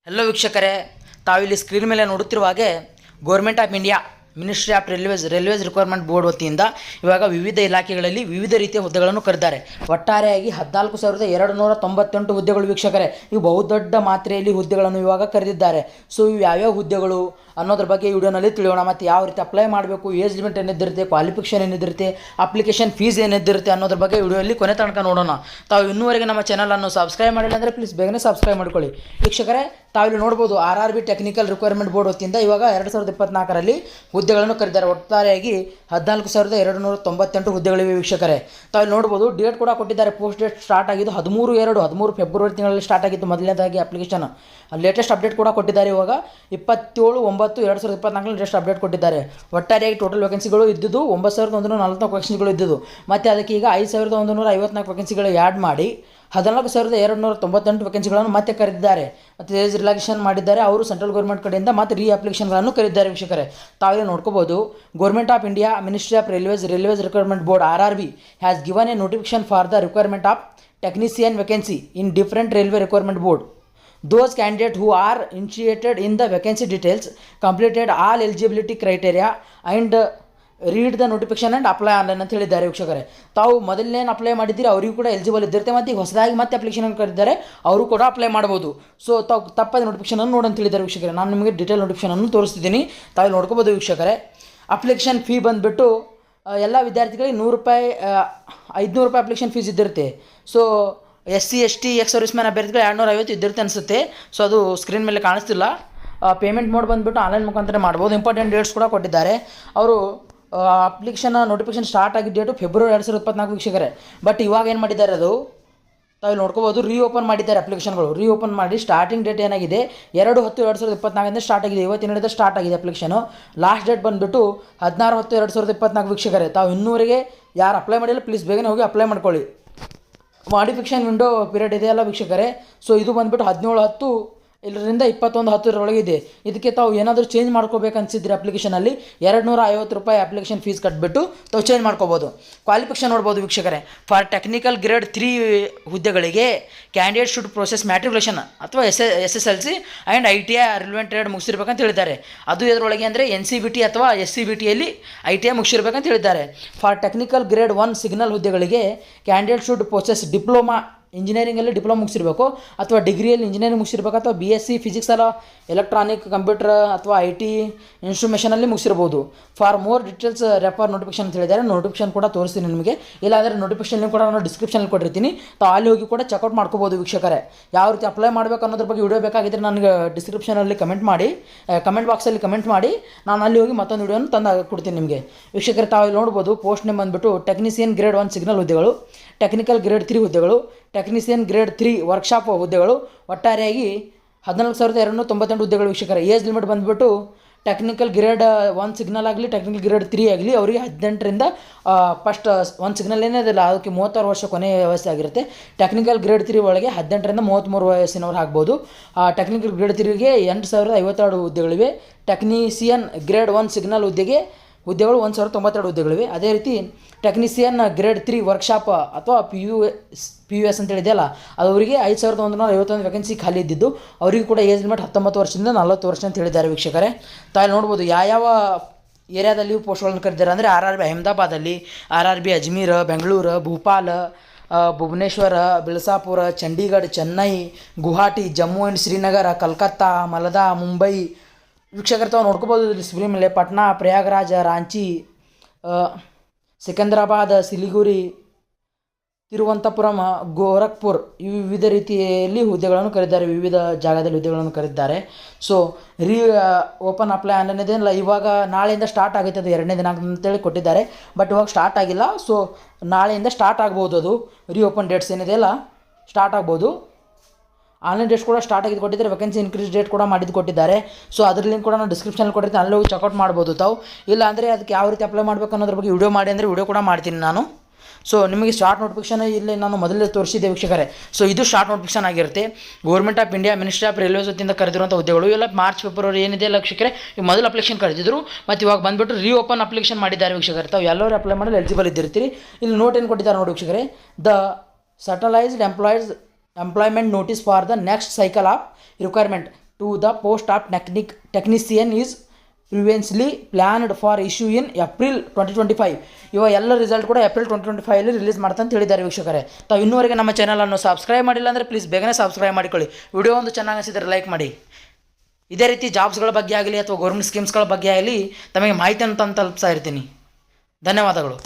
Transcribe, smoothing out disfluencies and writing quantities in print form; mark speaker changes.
Speaker 1: Hello ವೀಕ್ಷಕರೇ, ತಾವಿಲ್ಲಿ screen ಮೇಲೆ ನೋಡುತ್ತಿರುವ ಹಾಗೆ government of India ministry of railways requirement board ವತಿಯಿಂದ ಇವಾಗ ವಿವಿಧ ಇಲಾಖೆಗಳಲ್ಲಿ ವಿವಿಧ ರೀತಿಯ ಹುದ್ದೆಗಳನ್ನು ಕರೆದಿದ್ದಾರೆ. ಒಟ್ಟಾರೆಯಾಗಿ 14,298 ಹುದ್ದೆಗಳು ವೀಕ್ಷಕರೇ. ಇವು ಬಹುದೊಡ್ಡ ಮಾತ್ರೆಯಲ್ಲಿ ಹುದ್ದೆಗಳನ್ನು ಇವಾಗ ಕರೆದಿದ್ದಾರೆ. ಸೊ ಇವು ಯಾವ್ಯಾವ ಹುದ್ದೆಗಳು ಅನ್ನೋದ್ರ ಬಗ್ಗೆ ಈ ವಿಡಿಯೋನಲ್ಲಿ ತಿಳಿಯೋಣ. ಮತ್ತು ಯಾವ ರೀತಿ ಅಪ್ಲೈ ಮಾಡಬೇಕು, ಏಜ್ ಲಿಮಿಟ್ ಏನಿದಿರುತ್ತೆ, ಕ್ವಾಲಿಫಿಕೇಷನ್ ಏನಿದಿರುತ್ತೆ, ಅಪ್ಲಿಕೇಶನ್ ಫೀಸ್ ಏನಿದಿರುತ್ತೆ ಅನ್ನೋದ್ರ ಬಗ್ಗೆ ವಿಡಿಯೋದಲ್ಲಿ ಕೊನೆ ತನಕ ನೋಡೋಣ. ತಾವು ಇನ್ನೂವರೆಗೆ ನಮ್ಮ ಚಾನಲನ್ನು ಸಬ್ಸ್ಕ್ರೈಬ್ ಮಾಡಿಲ್ಲ ಅಂದರೆ ಪ್ಲೀಸ್ ಬೇಗನೆ ಸಬ್ಸ್ಕ್ರೈಬ್ ಮಾಡ್ಕೊಳ್ಳಿ ವೀಕ್ಷಕರೇ. ತಾವಿಲ್ಲಿ ನೋಡ್ಬೋದು RRB ಟೆಕ್ನಿಕಲ್ ರಿಕ್ವೈರ್ಮೆಂಟ್ ಬೋರ್ಡ್ ವತಿಯಿಂದ ಇವಾಗ 2024ರಲ್ಲಿ ಹುದ್ದೆಗಳನ್ನು ಕರೆದಿದ್ದಾರೆ. ಒಟ್ಟಾರೆಯಾಗಿ 14,298 ಹುದ್ದೆಗಳಿವೆ ವೀಕ್ಷಕರೇ. ತಾವಿಲ್ಲಿ ನೋಡ್ಬೋದು ಡೇಟ್ ಕೂಡ ಕೊಟ್ಟಿದ್ದಾರೆ. ಪೋಸ್ಟ್ ಡೇಟ್ ಸ್ಟಾರ್ಟ್ ಆಗಿದ್ದು 13 ಫೆಬ್ರವರಿ ತಿಂಗಳಲ್ಲಿ ಸ್ಟಾರ್ಟ್ ಆಗಿತ್ತು ಮೊದಲನೇದಾಗಿ ಅಪ್ಲಿಕೇಶನ್. ಲೇಟೆಸ್ಟ್ ಅಪ್ಡೇಟ್ ಕೂಡ ಕೊಟ್ಟಿದ್ದಾರೆ. ಇವಾಗ 27/9/2024 ಲೇಟೆಸ್ಟ್ ಅಪ್ಡೇಟ್ ಕೊಟ್ಟಿದ್ದಾರೆ. ಒಟ್ಟಾರೆಯಾಗಿ ಟೋಟಲ್ ವೇಕೆನ್ಸಿಗಳು ಇದ್ದಿದ್ದು 9,144 ವೇಕೆನ್ಸಿಗಳು ಇದ್ದಿದ್ದು. ಮತ್ತು ಅದಕ್ಕೆ ಈಗ 5,154 ವೇಕೆನ್ಸಿಗಳು ಆ್ಯಡ್ ಮಾಡಿ 14,298 ವೇಕೆನ್ಸಿಗಳನ್ನು ಮತ್ತೆ ಕರೆದಿದ್ದಾರೆ. ಮತ್ತು ಏಜ್ ರಿಲ್ಯಾಕ್ಸೇಷನ್ ಮಾಡಿದ್ದಾರೆ ಅವರು ಸೆಂಟ್ರಲ್ ಗೌರ್ಮೆಂಟ್ ಕಡೆಯಿಂದ. ಮತ್ತು ಅಪ್ಲಿಕೇಶನ್ಗಳನ್ನು ಕರೆದಿದ್ದಾರೆ ವೀಕ್ಷಕರೇ. ತಾವೇ ನೋಡ್ಕೋಬೋದು. Government of India ministry of railways requirement board RRB has given A notification for the requirement of technician vacancy in different railway requirement board. Those candidates who are initiated in the vacancy details, completed all eligibility criteria and read the notification and apply online ಅಂತ ಹೇಳಿದ್ದಾರೆ ವೀಕ್ಷಕರೇ. ತಾವು ಮೊದಲನೇನು apply ಮಾಡಿದ್ದೀರಿ ಅವರಿಗೂ ಕೂಡ eligible ಇದ್ದಿರುತ್ತೆ. ಮತ್ತು ಈಗ ಹೊಸದಾಗಿ ಮತ್ತೆ ಅಪ್ಲಿಕೇಶನ್ ಕರೆದಿದ್ದಾರೆ, ಅವರು ಕೂಡ ಅಪ್ಲೈ ಮಾಡ್ಬೋದು. ಸೊ ತಾವು ತಪ್ಪದ ನೋಟಿಫಿಕೇಶನ್ ನೋಡಿ ಅಂತ ಹೇಳಿದ್ದಾರೆ ವೀಕ್ಷಕರೇ. ನಾನು ನಿಮಗೆ ಡೀಟೇಲ್ ನೋಟಿಫಿಕೇಶನ್ ತೋರಿಸ್ತಿದ್ದೀನಿ, ತಾವು ನೋಡ್ಕೋಬೋದು ವೀಕ್ಷಕರೇ. ಅಪ್ಲಿಕೇಶನ್ ಫೀ ಬಂದುಬಿಟ್ಟು ಎಲ್ಲ ವಿದ್ಯಾರ್ಥಿಗಳಿಗೆ ₹100 ₹500 ಅಪ್ಲಿಕೇಶನ್ ಫೀಸ್ ಇದ್ದಿರುತ್ತೆ. So SC ST ex service man ಅಭ್ಯರ್ಥಿಗಳು 250 ಇದ್ದಿರುತ್ತೆ ಅನಿಸುತ್ತೆ. ಸೊ ಅದು ಸ್ಕ್ರೀನ್ ಮೇಲೆ ಕಾಣಿಸ್ತಿಲ್ಲ. ಪೇಮೆಂಟ್ ಮೋಡ್ ಬಂದುಬಿಟ್ಟು ಆನ್ಲೈನ್ ಮುಖಾಂತರ ಮಾಡ್ಬೋದು. ಇಂಪಾರ್ಟೆಂಟ್ ಡೇಟ್ಸ್ ಕೂಡ ಕೊಟ್ಟಿದ್ದಾರೆ ಅವರು. ಅಪ್ಲಿಕೇಶನ್ ನೋಟಿಫಿಕೇಶನ್ ಸ್ಟಾರ್ಟ್ ಆಗಿದ್ದ ಡೇಟು ಫೆಬ್ರವರಿ 2024 ವೀಕ್ಷಕರೇ. ಬಟ್ ಇವಾಗ ಏನು ಮಾಡಿದ್ದಾರೆ, ಅದು ತಾವು ನೋಡ್ಕೋಬೋದು, ರೀಓಪನ್ ಮಾಡಿದ್ದಾರೆ ಅಪ್ಲಿಕೇಶನ್ಗಳು. ರೀಓಪನ್ ಮಾಡಿ ಸ್ಟಾರ್ಟಿಂಗ್ ಡೇಟ್ ಏನಾಗಿದೆ 2/10/2024 ಸ್ಟಾರ್ಟ್ ಆಗಿದೆ. ಇವತ್ತಿನ ಸ್ಟಾರ್ಟ್ ಆಗಿದೆ ಅಪ್ಲಿಕೇಶನು. ಲಾಸ್ಟ್ ಡೇಟ್ ಬಂದುಬಿಟ್ಟು 16/10/2024 ವೀಕ್ಷಕರೇ. ತಾವು ಇನ್ನೂವರೆಗೆ ಯಾರು ಅಪ್ಲೈ ಮಾಡಿಲ್ಲ ಪ್ಲೀಸ್ ಬೇಗನೆ ಹೋಗಿ ಅಪ್ಲೈ ಮಾಡ್ಕೊಳ್ಳಿ. ಮಾಡಿಫಿಕೇಷನ್ ವಿಂಡೋ ಪೀರಿಯಡ್ ಇದೆಯಲ್ಲ ವೀಕ್ಷಕರೇ. ಸೊ ಇದು ಬಂದುಬಿಟ್ಟು 17/10 ಇದರಿಂದ 21/10 ಇದೆ. ಇದಕ್ಕೆ ತಾವು ಏನಾದರೂ ಚೇಂಜ್ ಮಾಡ್ಕೋಬೇಕು ಅನಿಸಿದ್ರೆ ಅಪ್ಲಿಕೇಶನಲ್ಲಿ ₹250 ಅಪ್ಲಿಕೇಶನ್ ಫೀಸ್ ಕಟ್ಬಿಟ್ಟು ತಾವು ಚೇಂಜ್ ಮಾಡ್ಕೋಬೋದು. ಕ್ವಾಲಿಫಿಕೇಷನ್ ನೋಡ್ಬೋದು ವೀಕ್ಷಕರೇ. ಫಾರ್ ಟೆಕ್ನಿಕಲ್ ಗ್ರೇಡ್ 3 ಹುದ್ದೆಗಳಿಗೆ ಕ್ಯಾಂಡಿಡೇಟ್ ಶುಡ್ ಪ್ರೊಸೆಸ್ ಮ್ಯಾಟ್ರಿಕ್ಯುಲೇಷನ್ ಅಥವಾ SSLC and ITI relevant trade ಮುಗಿಸಿರ್ಬೇಕಂತ ಹೇಳಿದ್ದಾರೆ. ಅದು ಇದರೊಳಗೆ ಅಂದರೆ NCVT ಅಥವಾ SCVTಯಲ್ಲಿ ITI ಮುಗಿಸಿರ್ಬೇಕಂತ ಹೇಳಿದ್ದಾರೆ. ಫಾರ್ ಟೆಕ್ನಿಕಲ್ ಗ್ರೇಡ್ 1 ಸಿಗ್ನಲ್ ಹುದ್ದೆಗಳಿಗೆ ಕ್ಯಾಂಡಿಡೇಟ್ ಶುಡ್ ಪ್ರೊಸೆಸ್ ಡಿಪ್ಲೊಮಾ ಇಂಜಿನಿಯರಿಂಗಲ್ಲಿ ಡಿಪ್ಲೊಮಾ ಮುಗಿಸಿರ್ಬೇಕು, ಅಥವಾ ಡಿಗ್ರಿಯಲ್ಲಿ ಇಂಜಿನಿಯರಿಂಗ್ ಮುಗಿಸಿರ್ಬೇಕು, ಅಥವಾ BSc ಫಿಸಿಕ್ಸ್ ಅಲ್ಲ ಎಲೆಕ್ಟ್ರಾನಿಕ್ ಕಂಪ್ಯೂಟರ್ ಅಥವಾ IT ಇನ್ಸ್ಟ್ರುಮೇಷನಲ್ಲಿ ಮುಗಿಸಿರ್ಬೋದು. For more details refer notification ಅಂತ ಹೇಳಿದ್ದಾರೆ. ನೋಟಿಫಿಕೇಶನ್ ಕೂಡ ತೋರಿಸ್ತೀನಿ ನಿಮಗೆ. ಇಲ್ಲಾಂದರೆ ನೋಟಿಫಿಕೇಶನ್ ಕೂಡ ನಾನು ಡಿಸ್ಕ್ರಿಪ್ಷನಲ್ಲಿ ಕೊಟ್ಟಿರ್ತೀನಿ. ತಾವು ಅಲ್ಲಿ ಹೋಗಿ ಕೂಡ ಚೆಕ್ಔಟ್ ಮಾಡ್ಕೋಬೋದು ವೀಕ್ಷಕರೇ. ಯಾವ ರೀತಿ ಅಪ್ಲೈ ಮಾಡಬೇಕು ಅನ್ನೋದ್ರ ಬಗ್ಗೆ ವಿಡಿಯೋ ಬೇಕಾಗಿದ್ದರೆ ನನಗೆ ಡಿಸ್ಕ್ರಿಪ್ಷನಲ್ಲಿ ಕಮೆಂಟ್ ಬಾಕ್ಸಲ್ಲಿ ಕಮೆಂಟ್ ಮಾಡಿ, ನಾನು ಅಲ್ಲಿ ಹೋಗಿ ಮತ್ತೊಂದು ವಿಡಿಯೋನ ತಂದು ಕೊಡ್ತೀನಿ ನಿಮಗೆ ವೀಕ್ಷಕರೇ. ತಾವು ಇಲ್ಲಿ ನೋಡ್ಬೋದು. ಪೋಸ್ಟ್ ನೇಮ್ ಬಂದುಬಿಟ್ಟು ಟೆಕ್ನಿಷಿಯನ್ ಗ್ರೇಡ್ 1 ಸಿಗ್ನಲ್ ಹುದ್ದೆಗಳು, ಟೆಕ್ನಿಕಲ್ ಗ್ರೇಡ್ 3 ಹುದ್ದೆಗಳು, ಟೆಕ್ನಿಷಿಯನ್ ಗ್ರೇಡ್ 3 ವರ್ಕ್ಶಾಪ್ ಹುದ್ದೆಗಳು. ಒಟ್ಟಾರೆಯಾಗಿ 14,298 ಹುದ್ದೆಗಳು ವೀಕ್ಷಕರೇ. ಏಜ್ ಲಿಮಿಟ್ ಬಂದುಬಿಟ್ಟು ಟೆಕ್ನಿಕಲ್ ಗ್ರೇಡ್ 1 ಸಿಗ್ನಲ್ ಆಗಲಿ ಟೆಕ್ನಿಕಲ್ ಗ್ರೇಡ್ 3 ಆಗಲಿ ಅವರಿಗೆ 18ರಿಂದ ಫಸ್ಟ್ 1 ಸಿಗ್ನಲ್ ಏನಿದಿಲ್ಲ ಅದಕ್ಕೆ 36 ವರ್ಷ ಕೊನೆಯ ವಯಸ್ಸಾಗಿರುತ್ತೆ. ಟೆಕ್ನಿಕಲ್ ಗ್ರೇಡ್ 3 ಒಳಗೆ 18ರಿಂದ 33 ವಯಸ್ಸಿನವ್ರು ಆಗ್ಬೋದು. ಟೆಕ್ನಿಕಲ್ ಗ್ರೇಡ್ 3ಗೆ 8,052 ಹುದ್ದೆಗಳಿವೆ. ಟೆಕ್ನಿಷಿಯನ್ ಗ್ರೇಡ್ 1 ಸಿಗ್ನಲ್ ಹುದ್ದೆಗಳು 1,092 ಹುದ್ದೆಗಳಿವೆ. ಅದೇ ರೀತಿ ಟೆಕ್ನಿಷಿಯನ್ ಗ್ರೇಡ್ 3 ವರ್ಕ್ಶಾಪ್ ಅಥವಾ PUS ಅಂತ ಹೇಳಿದೆಯಲ್ಲ ಅದು ಅವರಿಗೆ 5,151 ವೇಕೆನ್ಸಿ ಖಾಲಿ ಇದ್ದಿದ್ದು. ಅವರಿಗೂ ಕೂಡ ಏಜ್ ಲಿಮಿಟ್ 19 ವರ್ಷದಿಂದ 40 ವರ್ಷ ಅಂತ ಹೇಳಿದ್ದಾರೆ ವೀಕ್ಷಕರೇ. ತಾವು ನೋಡ್ಬೋದು ಯಾವ ಏರಿಯಾದಲ್ಲಿ ಪೋಸ್ಟ್ಗಳನ್ನು ಕರೆದಿದ್ದಾರೆ ಅಂದರೆ RRB ಅಹಮದಾಬಾದಲ್ಲಿ, RRB ಅಜ್ಮೀರ್, ಬೆಂಗಳೂರು, ಭೂಪಾಲ್, ಭುವನೇಶ್ವರ, ಬಿಳಸಾಪುರ, ಚಂಡೀಗಢ, ಚೆನ್ನೈ, ಗುವಾಹಟಿ, ಜಮ್ಮು ಆ್ಯಂಡ್ ಶ್ರೀನಗರ, ಕಲ್ಕತ್ತಾ, ಮಲದಾ, ಮುಂಬೈ ವೀಕ್ಷಕರು. ತಾವು ನೋಡ್ಕೋಬೋದು ಸ್ಕ್ರೀನ್ ಮೇಲೆ. ಪಟ್ನಾ, ಪ್ರಯಾಗರಾಜ, ರಾಂಚಿ, ಸಿಕಂದ್ರಾಬಾದ್, ಸಿಲಿಗುರಿ, ತಿರುವನಂತಪುರಂ, ಗೋರಖ್ಪುರ್ ಇವು ವಿವಿಧ ರೀತಿಯಲ್ಲಿ ಹುದ್ದೆಗಳನ್ನು ಕರೆದಿದ್ದಾರೆ. ವಿವಿಧ ಜಾಗದಲ್ಲಿ ಹುದ್ದೆಗಳನ್ನು ಕರೆದಿದ್ದಾರೆ. ಸೊ ಓಪನ್ ಅಪ್ಲೈ ಆನ್ಲೈನ್ ಇದೆಯಲ್ಲ, ಇವಾಗ ನಾಳೆಯಿಂದ ಸ್ಟಾರ್ಟ್ ಆಗುತ್ತೆ. ಅದು 2ನೇ ದಿನಾಂಕ ಅಂತೇಳಿ ಕೊಟ್ಟಿದ್ದಾರೆ. ಬಟ್ ಇವಾಗ ಸ್ಟಾರ್ಟ್ ಆಗಿಲ್ಲ. ಸೊ ನಾಳೆಯಿಂದ ಸ್ಟಾರ್ಟ್ ಆಗ್ಬೋದು. ಅದು ಓಪನ್ ಡೇಟ್ಸ್ ಏನಿದೆಯಲ್ಲ ಸ್ಟಾರ್ಟ್ ಆಗ್ಬೋದು. ಆನ್ಲೈನ್ ಡೇಟ್ಸ್ ಕೂಡ ಸ್ಟಾರ್ಟ್ ಆಗಿದ್ದು ಕೊಟ್ಟಿದ್ದಾರೆ. ವೇಕೆನ್ಸಿ ಇನ್ಕ್ರೀಸ್ ಡೇಟ್ ಕೂಡ ಮಾಡಿದ್ದು ಕೊಟ್ಟಿದ್ದಾರೆ. ಸೊ ಅದ್ರ ಲಿಂಕ್ ಕೂಡ ನಾನು ಡಿಸ್ಕ್ರಿಪ್ಷನಲ್ಲಿ ಕೊಟ್ಟಿರ್ತೀನಿ, ಅಲ್ಲಿ ಹೋಗಿ ಚೆಕ್ಔಟ್ ಮಾಡ್ಬೋದು ತಾವು. ಇಲ್ಲ ಅಂದರೆ ಅದಕ್ಕೆ ಯಾವ ರೀತಿ ಅಪ್ಲೈ ಮಾಡಬೇಕು ಅನ್ನೋದ್ರ ಬಗ್ಗೆ ವಿಡಿಯೋ ಮಾಡಿ ಅಂದರೆ ವಿಡಿಯೋ ಕೂಡ ಮಾಡ್ತೀನಿ ನಾನು. ಸೊ ನಿಮಗೆ ಶಾರ್ಟ್ ನೋಟಿಫಿಕೇಶನ್ ಇಲ್ಲಿ ನಾನು ಮೊದಲೇ ತೋರಿಸಿದ್ದೆ ವೀಕ್ಷಕರೇ. ಸೊ ಇದು ಶಾರ್ಟ್ ನೋಟಿಫಿಕೇಶನ್ ಆಗಿರುತ್ತೆ. Government of India ministry of railways ವತಿಯಿಂದ ಕರೆದಿರುವಂಥ ಹುದ್ದೆಗಳು ಎಲ್ಲ ಮಾರ್ಚ್ ಫೆಬ್ರವರಿ ಏನಿದೆ ಅಲ್ಲ ವೀಕ್ಷಕರೇ, ಈಗ ಮೊದಲು ಅಪ್ಲಿಕೇಶನ್ ಕರೆದಿದ್ರು. ಮತ್ತು ಇವಾಗ ಬಂದುಬಿಟ್ಟು ಓಪನ್ ಅಪ್ಲಿಕೇಶನ್ ಮಾಡಿದ್ದಾರೆ ವೀಕ್ಷಕರೇ. ತಾವು ಎಲ್ಲರೂ ಅಪ್ಲೈ ಮಾಡಲು ಎಲಿಜಿಬಲ್ ಇದ್ದಿರ್ತೀರಿ. ಇಲ್ಲಿ ನೋಟ್ ಏನು ಕೊಟ್ಟಿದ್ದಾರೆ ನೋಡಿ ವೀಕ್ಷಕರೇ. The centralised employment notice for the next cycle of recruitment to the post of technician is previously planned for issue in April 2025. ಇವ ಎಲ್ಲ ರಿಸಲ್ಟ್ ಕೂಡ ಏಪ್ರಿಲ್ 2025 ರಿಲೀಸ್ ಮಾಡ್ತಾ ಅಂತ ಹೇಳಿದ್ದಾರೆ ವೀಕ್ಷಕರೇ. ತಾವು ಇನ್ನೂವರೆಗೆ ನಮ್ಮ ಚಾನಲನ್ನು ಸಬ್ಸ್ಕ್ರೈಬ್ ಮಾಡಿಲ್ಲ ಅಂದರೆ ಪ್ಲೀಸ್ ಬೇಗನೆ ಸಬ್ಸ್ಕ್ರೈಬ್ ಮಾಡಿಕೊಳ್ಳಿ. ವಿಡಿಯೋ ಒಂದು ಚೆನ್ನಾಗಿ ಅನಿಸಿದರೆ ಲೈಕ್ ಮಾಡಿ. ಇದೇ ರೀತಿ ಜಾಬ್ಸ್ಗಳ ಬಗ್ಗೆ ಆಗಲಿ ಅಥವಾ ಗೌರ್ಮೆಂಟ್ ಸ್ಕೀಮ್ಸ್ಗಳ ಬಗ್ಗೆ ಆಗಲಿ ತಮಗೆ ಮಾಹಿತಿಯನ್ನು ತಲುಪಿಸ್ತಾ ಇರ್ತೀನಿ. ಧನ್ಯವಾದಗಳು.